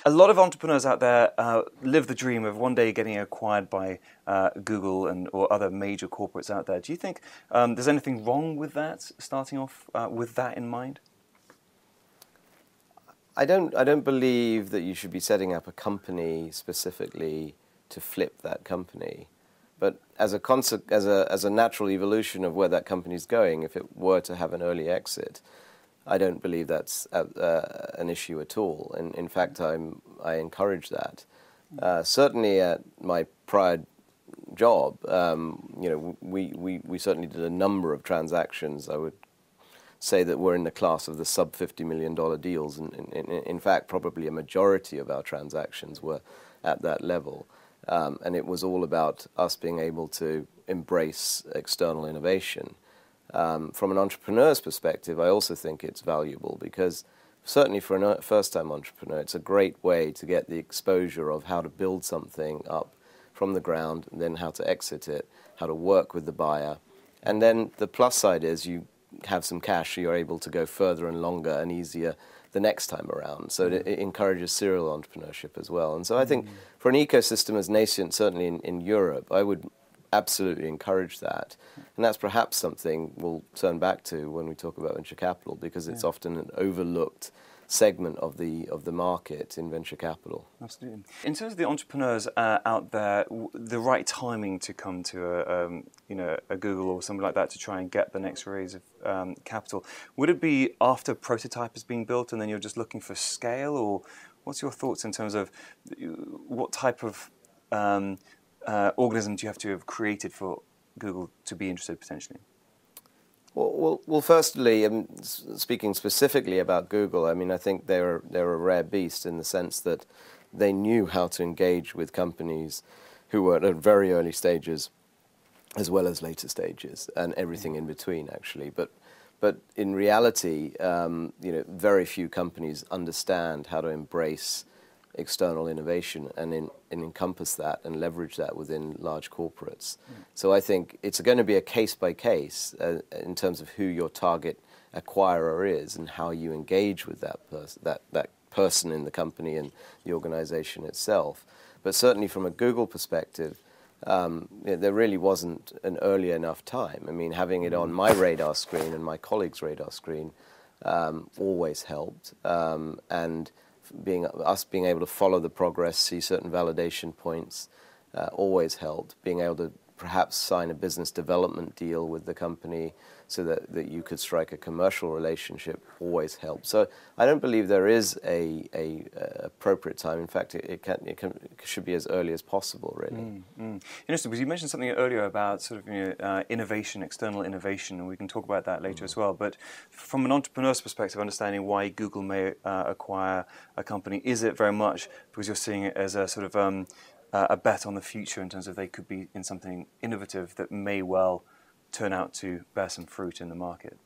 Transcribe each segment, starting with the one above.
A lot of entrepreneurs out there live the dream of one day getting acquired by Google or other major corporates out there. Do you think there's anything wrong with that, starting off with that in mind? I don't believe that you should be setting up a company specifically to flip that company. But as a natural evolution of where that company is going, if it were to have an early exit, I don't believe that's an issue at all. And in fact, I encourage that. Certainly, at my prior job, we certainly did a number of transactions. I would say that we're in the class of the sub $50 million deals, and in fact, probably a majority of our transactions were at that level. And it was all about us being able to embrace external innovation. From an entrepreneur's perspective, I also think it's valuable because certainly for a first-time entrepreneur, it's a great way to get the exposure of how to build something up from the ground, and then how to exit it, how to work with the buyer. And then the plus side is you have some cash, so you're able to go further and longer and easier the next time around. So it encourages serial entrepreneurship as well. And so I think for an ecosystem as nascent, certainly in Europe, I would absolutely encourage that. And that's perhaps something we'll turn back to when we talk about venture capital, because it's often an overlooked segment of the market in venture capital. Absolutely. In terms of the entrepreneurs out there, the right timing to come to a Google or something like that to try and get the next raise of capital, would it be after prototype has been built and then you're just looking for scale, or what's your thoughts in terms of what type of organism do you have to have created for Google to be interested potentially? Well, firstly, speaking specifically about Google, I think they're a rare beast in the sense that they knew how to engage with companies who were at very early stages as well as later stages, and everything in between, actually. But in reality, very few companies understand how to embrace external innovation and encompass that and leverage that within large corporates. So I think it's going to be a case by case in terms of who your target acquirer is and how you engage with that person in the company and the organization itself. But certainly from a Google perspective, there really wasn't an early enough time. Having it on my radar screen and my colleagues' radar screen always helped, and being able to follow the progress, see certain validation points, always helped. Being able to perhaps sign a business development deal with the company so that you could strike a commercial relationship always helped. So I don't believe there is a appropriate time. In fact, it should be as early as possible, really. Interesting, because you mentioned something earlier about sort of innovation, external innovation, and we can talk about that later as well. But from an entrepreneur's perspective, understanding why Google may acquire a company, is it very much because you're seeing it as a sort of a bet on the future in terms of they could be in something innovative that may well turn out to bear some fruit in the market?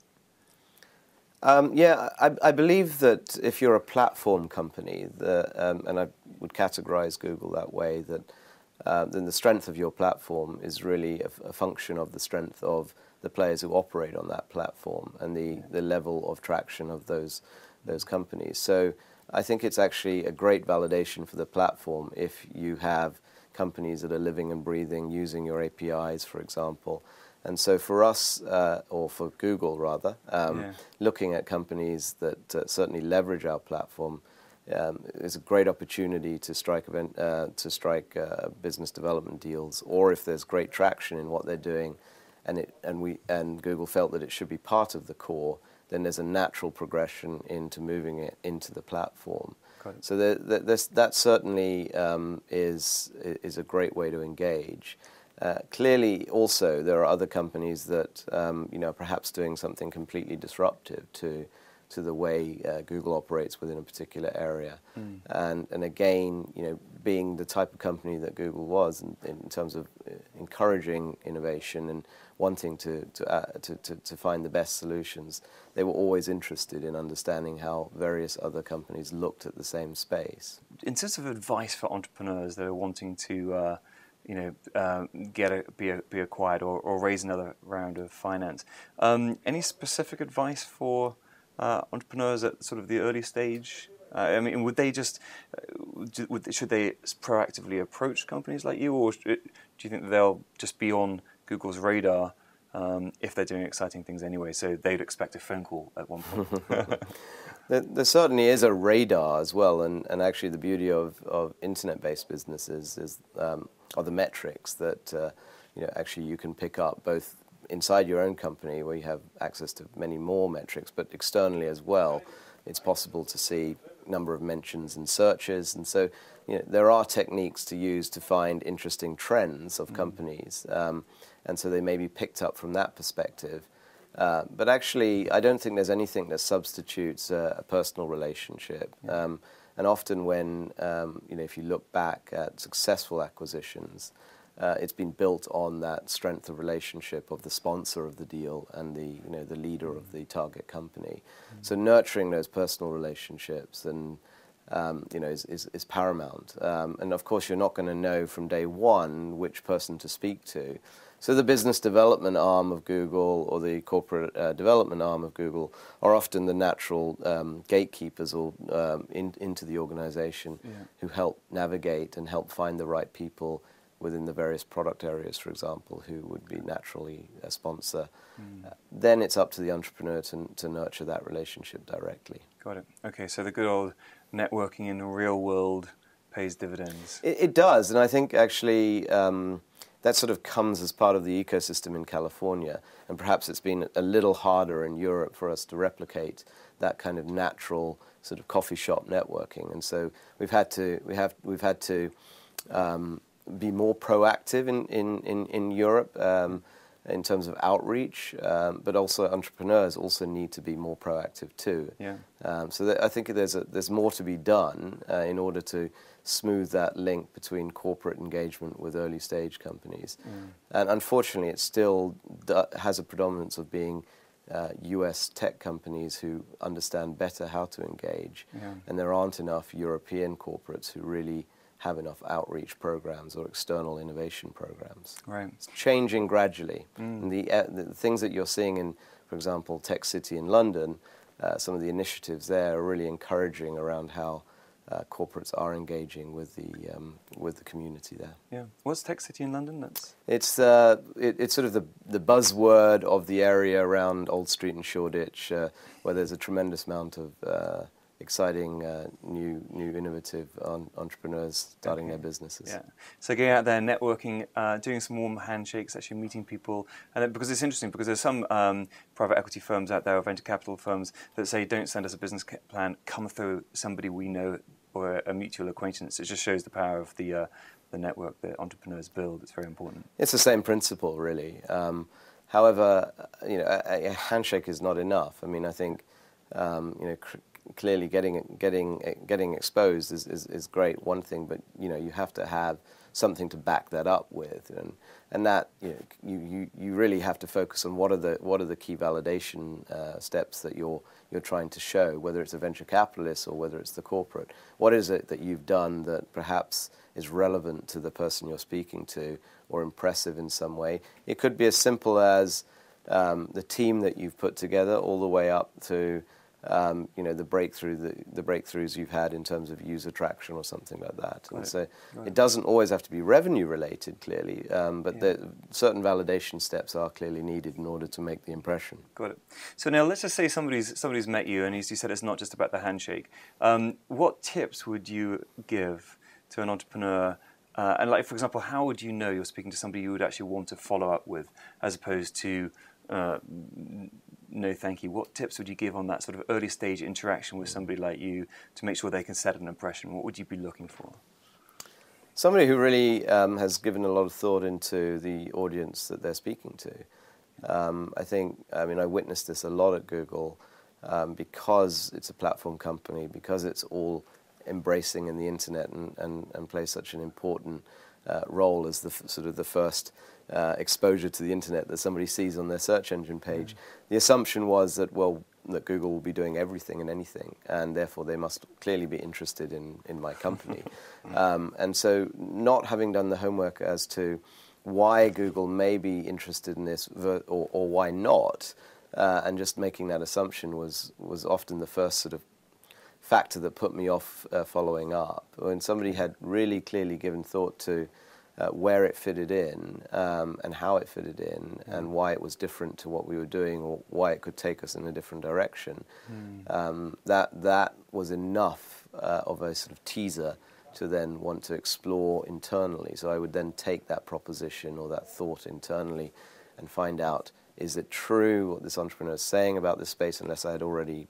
I believe that if you're a platform company, and I would categorize Google that way, that then the strength of your platform is really a function of the strength of the players who operate on that platform and the level of traction of those companies. So I think it's actually a great validation for the platform if you have companies that are living and breathing using your APIs, for example. And so for us, or for Google rather, looking at companies that certainly leverage our platform is a great opportunity to strike business development deals, or if there's great traction in what they're doing, and Google felt that it should be part of the core, then there's a natural progression into moving it into the platform. So that certainly is a great way to engage. Clearly, also, there are other companies that perhaps doing something completely disruptive to the way Google operates within a particular area, and again, being the type of company that Google was in terms of encouraging innovation and wanting to find the best solutions, they were always interested in understanding how various other companies looked at the same space. In terms of advice for entrepreneurs that are wanting to be acquired or raise another round of finance, any specific advice for entrepreneurs at sort of the early stage? Would they just should they proactively approach companies like you, or do you think they'll just be on Google's radar if they're doing exciting things anyway? So they'd expect a phone call at one point. There certainly is a radar as well, and actually the beauty of internet-based businesses are the metrics that actually you can pick up both inside your own company, where you have access to many more metrics, but externally as well. It's possible to see number of mentions and searches, and so there are techniques to use to find interesting trends of companies, and so they may be picked up from that perspective. But actually, I don't think there's anything that substitutes a personal relationship. And often when, if you look back at successful acquisitions, it's been built on that strength of relationship of the sponsor of the deal and the leader of the target company. So nurturing those personal relationships and is paramount. And of course, you're not going to know from day one which person to speak to. So the business development arm of Google or the corporate development arm of Google are often the natural gatekeepers or into the organization who help navigate and help find the right people within the various product areas, for example, who would be naturally a sponsor. Then it's up to the entrepreneur to nurture that relationship directly. Got it. Okay, so the good old networking in the real world pays dividends. It does, and I think actually that sort of comes as part of the ecosystem in California, and perhaps it's been a little harder in Europe for us to replicate that kind of natural sort of coffee shop networking, and so we've had to be more proactive in Europe in terms of outreach, but also entrepreneurs also need to be more proactive too. So I think there's more to be done in order to smooth that link between corporate engagement with early stage companies. And unfortunately, it still has a predominance of being US tech companies who understand better how to engage, and there aren't enough European corporates who really have enough outreach programs or external innovation programs. Right. It's changing gradually. And the things that you're seeing in, for example, Tech City in London, some of the initiatives there are really encouraging around how corporates are engaging with the community there. Yeah. What's Tech City in London? It's sort of the buzzword of the area around Old Street and Shoreditch, where there's a tremendous amount of exciting, new, innovative entrepreneurs starting their businesses. Yeah. So going out there, networking, doing some warm handshakes, actually meeting people, and because it's interesting because there's some private equity firms out there or venture capital firms that say, don't send us a business plan, come through somebody we know or a mutual acquaintance. It just shows the power of the network that entrepreneurs build. It's very important. It's the same principle, really. However, a handshake is not enough. I mean, I think clearly getting exposed is great, one thing, but you have to have something to back that up with, and that you really have to focus on what are the key validation steps that you're trying to show, whether it's a venture capitalist or whether it's the corporate. What is it that you've done that perhaps is relevant to the person you're speaking to or impressive in some way? It could be as simple as the team that you've put together, all the way up to the breakthroughs you've had in terms of user traction or something like that. And so it doesn't always have to be revenue related, clearly, but certain validation steps are clearly needed in order to make the impression. Got it. So now let's just say somebody's met you, and as you said, it's not just about the handshake. What tips would you give to an entrepreneur? And like, for example, how would you know you're speaking to somebody you would actually want to follow up with, as opposed to no thank you? What tips would you give on that sort of early stage interaction with somebody like you to make sure they can set an impression? What would you be looking for? Somebody who really has given a lot of thought into the audience that they're speaking to. I witnessed this a lot at Google because it's a platform company, because it's all embracing in the internet and plays such an important role as the first exposure to the internet that somebody sees on their search engine page. The assumption was that Google will be doing everything and anything, and therefore they must clearly be interested in my company. And so not having done the homework as to why Google may be interested in this or why not, and just making that assumption was often the first sort of factor that put me off following up. When somebody had really clearly given thought to where it fitted in and how it fitted in and why it was different to what we were doing or why it could take us in a different direction, that was enough of a sort of teaser to then want to explore internally. So I would then take that proposition or that thought internally and find out, is it true what this entrepreneur is saying about this space, unless I had already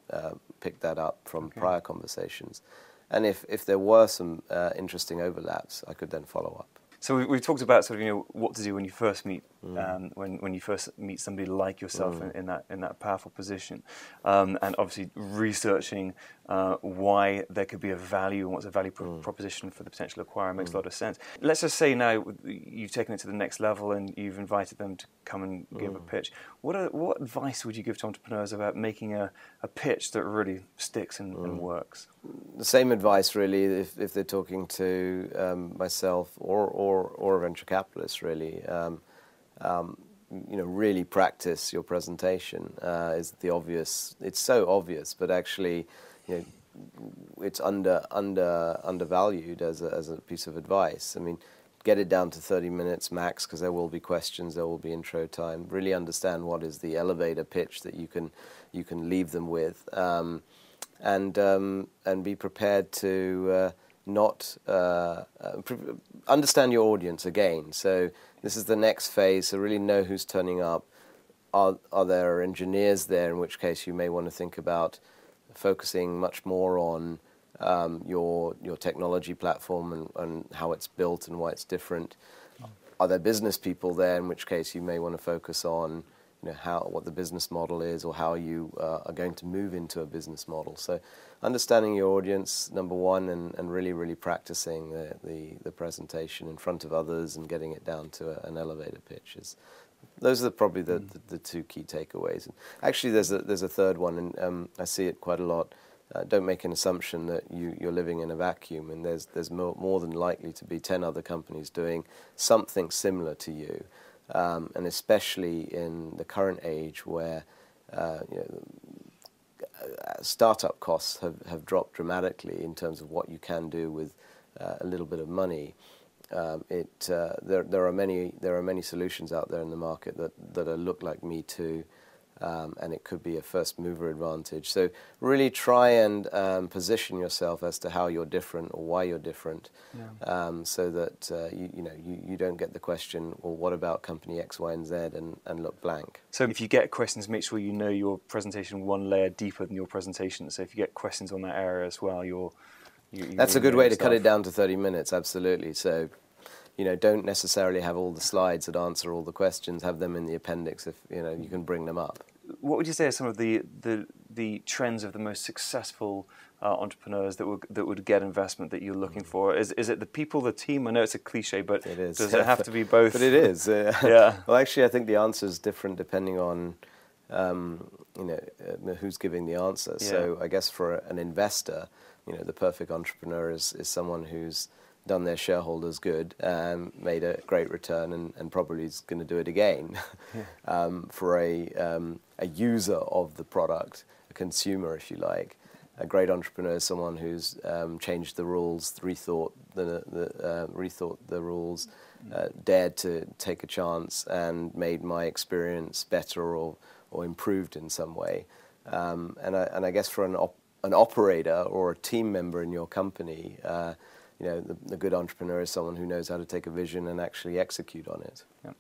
picked that up from prior conversations. And if there were some interesting overlaps, I could then follow up. So we've talked about sort of what to do when you first meet when you first meet somebody like yourself in that powerful position, and obviously researching why there could be a value and what's a value proposition for the potential acquirer makes a lot of sense. Let's just say now you've taken it to the next level and you've invited them to come and give a pitch. What advice would you give to entrepreneurs about making a pitch that really sticks and works? The same advice, really, if they're talking to myself or a venture capitalist, really. Really practice your presentation is the obvious. It's so obvious, but actually, it's undervalued as a piece of advice. I mean, get it down to 30 minutes max, because there will be questions, there will be intro time. Really understand what is the elevator pitch that you can leave them with, and be prepared to not understand your audience again. So this is the next phase. So really know who's turning up. Are there engineers there? In which case you may want to think about focusing much more on your technology platform and how it's built and why it's different. Are there business people there? In which case you may want to focus on what the business model is, or how you are going to move into a business model. So understanding your audience, number one, and really practicing the presentation in front of others and getting it down to an elevator pitch. Those are probably the two key takeaways. And actually, there's a third one, and I see it quite a lot. Don't make an assumption that you're living in a vacuum, and there's more than likely to be 10 other companies doing something similar to you. And especially in the current age where startup costs have dropped dramatically in terms of what you can do with a little bit of money. There are many solutions out there in the market that look like Me Too, and it could be a first mover advantage. So really try and position yourself as to how you're different or why you're different, so that you don't get the question, well, what about company X, Y, and Z, and look blank. So if you get questions, make sure you know your presentation one layer deeper than your presentation. So if you get questions on that area as well, that's a good way to cut it down to 30 minutes, absolutely. So don't necessarily have all the slides that answer all the questions. Have them in the appendix if you can bring them up. What would you say are some of the trends of the most successful entrepreneurs that would get investment that you're looking for? Is it the people, the team? I know it's a cliche, but it is. Does it have to be both? But it is. Yeah. Well, actually, I think the answer is different depending on who's giving the answer. Yeah. So I guess for an investor, the perfect entrepreneur is someone who's done their shareholders good, made a great return, and probably is going to do it again. For a user of the product, a consumer, if you like, a great entrepreneur is someone who's changed the rules, rethought the rules, dared to take a chance, and made my experience better or improved in some way. And I guess for an operator or a team member in your company, the good entrepreneur is someone who knows how to take a vision and actually execute on it. Yeah.